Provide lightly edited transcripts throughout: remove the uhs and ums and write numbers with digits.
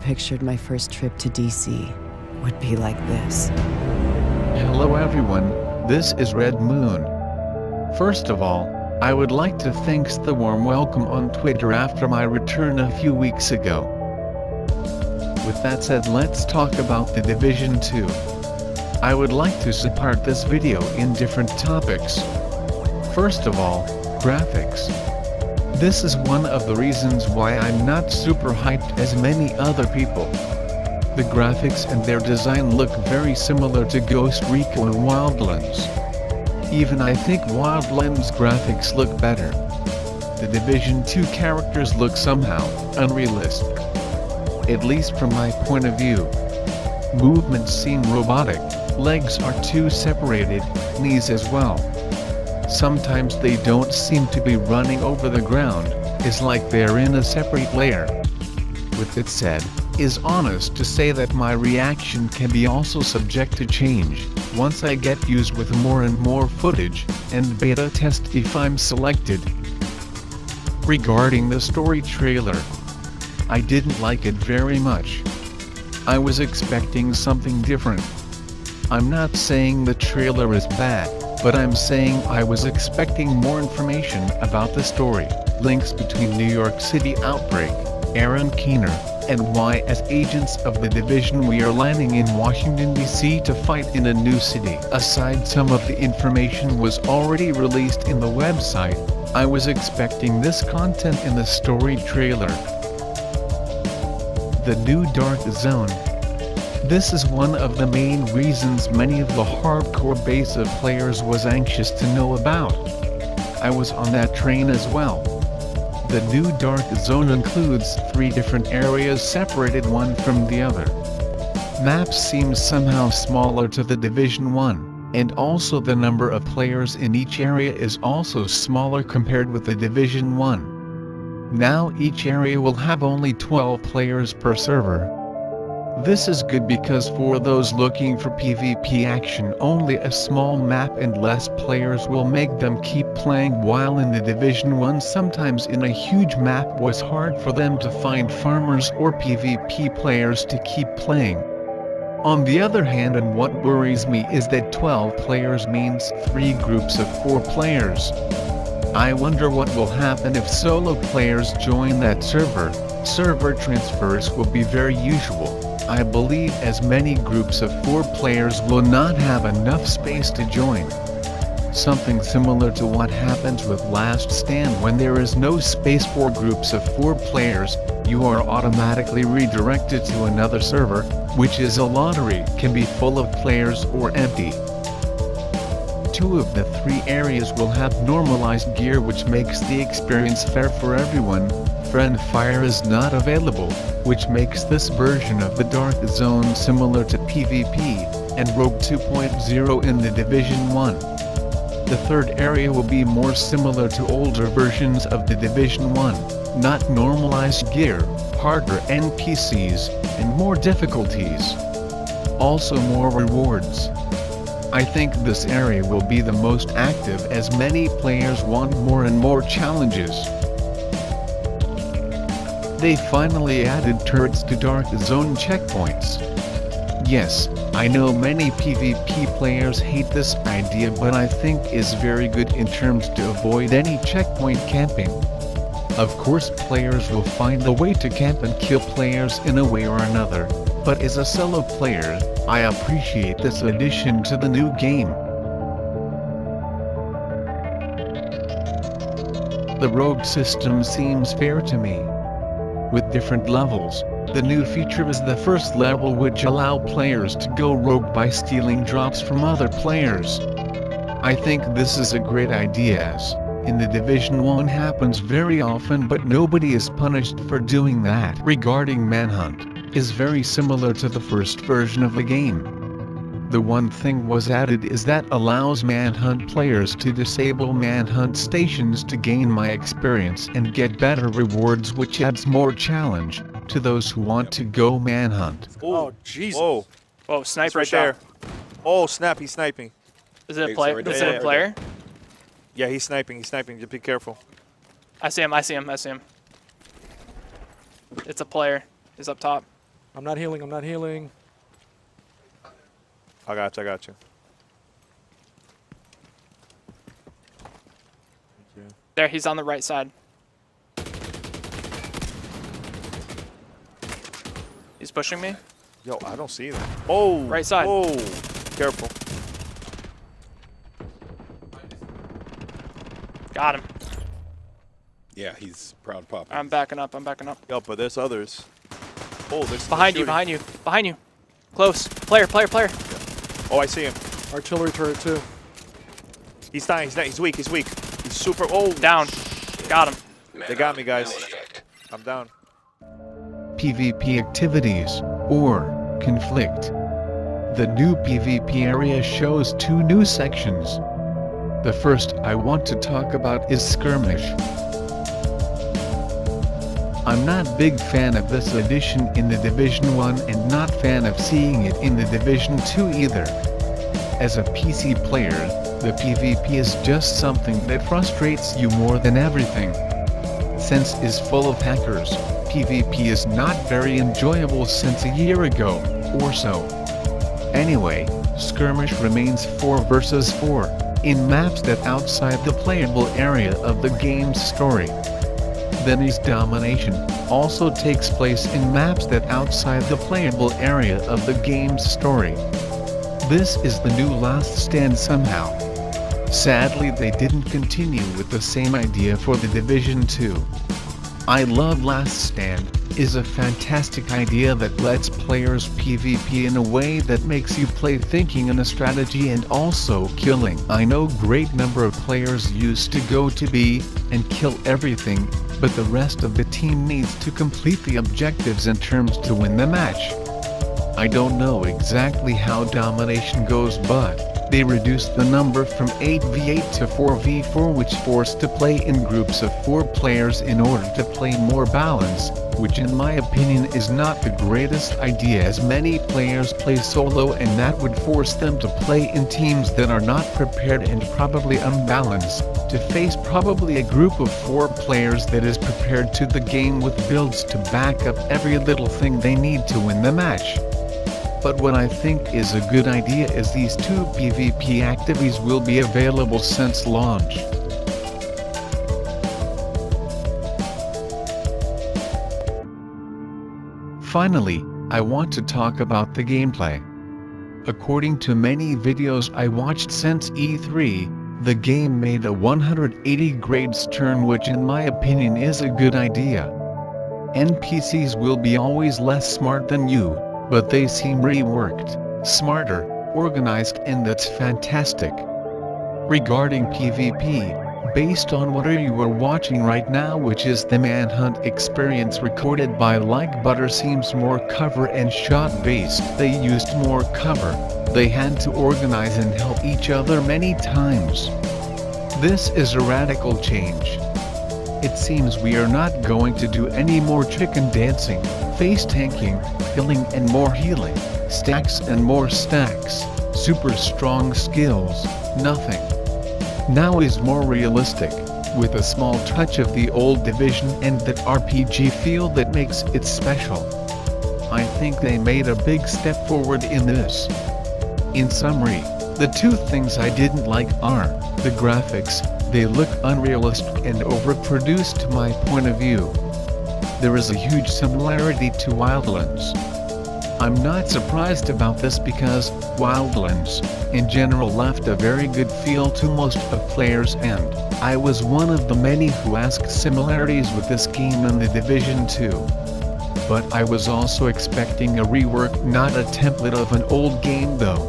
pictured my first trip to DC would be like this. Hello everyone, this is Red Moon. First of all, I would like to thank the warm welcome on Twitter after my return a few weeks ago. With that said, let's talk about The Division 2. I would like to separate this video in different topics. First of all, graphics. This is one of the reasons why I'm not super hyped as many other people. The graphics and their design look very similar to Ghost Recon and Wildlands. Even I think Wildlands graphics look better. The Division 2 characters look somehow unrealistic. At least from my point of view. Movements seem robotic, legs are too separated, knees as well. Sometimes they don't seem to be running over the ground, it's like they're in a separate layer. With it said, is honest to say that my reaction can be also subject to change, once I get used with more and more footage, and beta test if I'm selected. Regarding the story trailer, I didn't like it very much. I was expecting something different. I'm not saying the trailer is bad, but I'm saying I was expecting more information about the story, links between New York City outbreak, Aaron Keener, and why as agents of the Division we are landing in Washington DC to fight in a new city. Aside some of the information was already released in the website, I was expecting this content in the story trailer. The new Dark Zone. This is one of the main reasons many of the hardcore base of players was anxious to know about. I was on that train as well. The new Dark Zone includes 3 different areas separated one from the other. Maps seem somehow smaller to the Division 1, and also the number of players in each area is also smaller compared with the Division 1. Now each area will have only 12 players per server. This is good because for those looking for PvP action, only a small map and less players will make them keep playing, while in the Division 1 sometimes in a huge map was hard for them to find farmers or PvP players to keep playing. On the other hand, and what worries me is that 12 players means 3 groups of 4 players. I wonder what will happen if solo players join that server. Server transfers will be very usual. I believe as many groups of 4 players will not have enough space to join. Something similar to what happens with Last Stand. When there is no space for groups of 4 players, you are automatically redirected to another server, which is a lottery, can be full of players or empty. 2 of the 3 areas will have normalized gear, which makes the experience fair for everyone. Friend fire is not available, which makes this version of the Dark Zone similar to PvP, and Rogue 2.0 in the Division 1. The 3rd area will be more similar to older versions of the Division 1, not normalized gear, harder NPCs, and more difficulties. Also more rewards. I think this area will be the most active as many players want more and more challenges. They finally added turrets to Dark Zone checkpoints. Yes, I know many PvP players hate this idea, but I think is very good in terms to avoid any checkpoint camping. Of course players will find a way to camp and kill players in a way or another, but as a solo player, I appreciate this addition to the new game. The rogue system seems fair to me. With different levels, the new feature is the first level, which allow players to go rogue by stealing drops from other players. I think this is a great idea, as in the Division 1 happens very often, but nobody is punished for doing that. Regarding Manhunt, is very similar to the first version of the game. The one thing was added is that allows Manhunt players to disable Manhunt stations to gain my experience and get better rewards, which adds more challenge to those who want to go Manhunt. Oh, Jesus. Whoa. Whoa, sniper Right shot. there. Oh, snap, he's sniping. Is it a Wait, player? right Is there. it a player? Yeah, he's sniping, just be careful. I see him. It's a player. He's up top. I'm not healing. I'm not healing. I got you. I got you. There, he's on the right side. He's pushing me. Yo, I don't see them. Oh, Right side. Oh, careful. Got him. Yeah, he's proud pop. I'm backing up. I'm backing up. Yo, but there's others. Oh, there's Behind you. shooting. Behind you. Behind you. Close. Player. Player. Player. Oh, I see him. Artillery turret too. He's dying. He's not. He's weak. He's weak. He's super. Oh, Down. Got him. They got me, guys. I'm down. PvP activities, or conflict. The new PvP area shows 2 new sections. The first I want to talk about is skirmish. I'm not big fan of this addition in the Division 1 and not fan of seeing it in the Division 2 either. As a PC player, the PvP is just something that frustrates you more than everything. Since is full of hackers, PvP is not very enjoyable since a year ago, or so. Anyway, skirmish remains 4 versus 4, in maps that outside the playable area of the game's story. Then is domination, also takes place in maps that outside the playable area of the game's story. This is the new Last Stand somehow. Sadly, they didn't continue with the same idea for the Division 2. I love Last Stand, is a fantastic idea that lets players PvP in a way that makes you play thinking in a strategy and also killing. I know great number of players used to go to B and kill everything, but the rest of the team needs to complete the objectives in terms to win the match. I don't know exactly how domination goes, but they reduced the number from 8v8 to 4v4, which forced to play in groups of 4 players in order to play more balance, which in my opinion is not the greatest idea, as many players play solo and that would force them to play in teams that are not prepared and probably unbalanced, to face probably a group of 4 players that is prepared to the game with builds to back up every little thing they need to win the match. But what I think is a good idea is these 2 PvP activities will be available since launch. Finally, I want to talk about the gameplay. According to many videos I watched since E3, the game made a 180 grades turn, which in my opinion is a good idea. NPCs will be always less smart than you, but they seem reworked, smarter, organized, and that's fantastic. Regarding PvP, based on what you are watching right now, which is the manhunt experience recorded by Like Butter, seems more cover and shot based. They used more cover, they had to organize and help each other many times. This is a radical change. It seems we are not going to do any more chicken dancing, face tanking, killing and more healing, stacks and more stacks, super strong skills, nothing. Now is more realistic, with a small touch of the old Division and that RPG feel that makes it special. I think they made a big step forward in this. In summary, the 2 things I didn't like are, the graphics, they look unrealistic and overproduced to my point of view. There is a huge similarity to Wildlands. I'm not surprised about this because Wildlands, in general, left a very good feel to most of players, and I was one of the many who asked similarities with this game and the Division 2. But I was also expecting a rework, not a template of an old game though.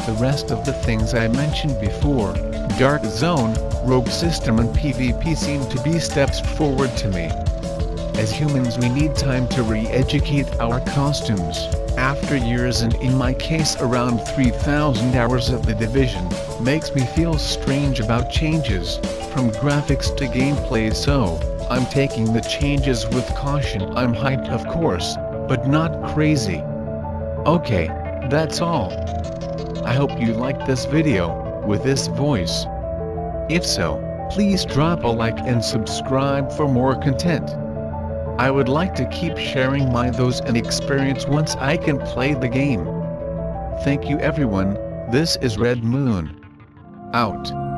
The rest of the things I mentioned before, Dark Zone, Rogue System and PvP seem to be steps forward to me. As humans, we need time to re-educate our costumes. After years, and in my case around 3,000 hours of the Division, makes me feel strange about changes, from graphics to gameplay, so I'm taking the changes with caution. I'm hyped of course, but not crazy. Okay, that's all. I hope you liked this video, with this voice. If so, please drop a like and subscribe for more content. I would like to keep sharing my those and experience once I can play the game. Thank you everyone, this is Red Moon. Out.